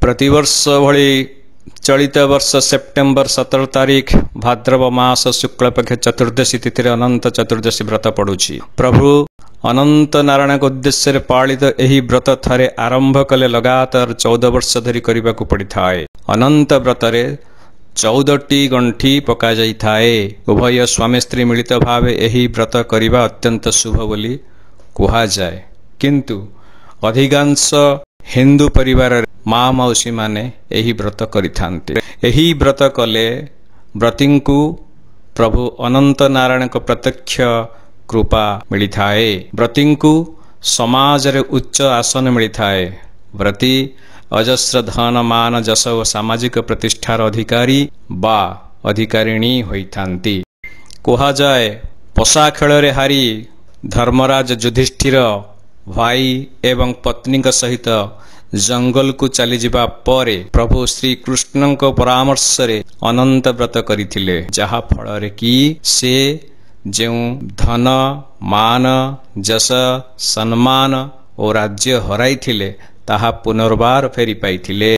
प्रतिवर्ष भली चलित वर्ष सेप्टेम्बर 17 तारीख भाद्रव मास शुक्लपक्ष चतुर्दशी तिथि अनंत चतुर्दशी व्रत पड़ुछि। प्रभु अनंत नारायण उद्देश्य पालित एही व्रत थारे आरंभ कले लगातार 14 वर्ष धरी करने को पड़ी थाए। अनंत व्रतरे 14टी गंठी पका जाई थाए। उभय स्वामी स्त्री मिलित भावे एही व्रत करिबा अत्यंत शुभ बोली कुहा जाए। किंतु अधिकांश हिंदू परिवार माँ मौसी माने एही व्रत करिथांती। एही व्रत कले व्रती को प्रभु अनंत नारायण को प्रत्यक्ष कृपा मिली थाए। व्रती को समाज रे उच्च आसन मिली थाए। व्रती अजस्र धन मान जस और सामाजिक प्रतिष्ठार अधिकारी बा अधिकारिणी होइथांती। कुहा जाए पशा खेल रे हारी धर्मराज युधिष्ठिर भाई एवं पत्नी सहित जंगल को चली जिबा परे प्रभु श्री कृष्ण को परामर्श रे अनंत व्रत करिथिले। जहा फल रे कि से जो धन मान जस सम्मान और राज्य हराई थिले ताहा पुनर्बार फेरी पाइथिले।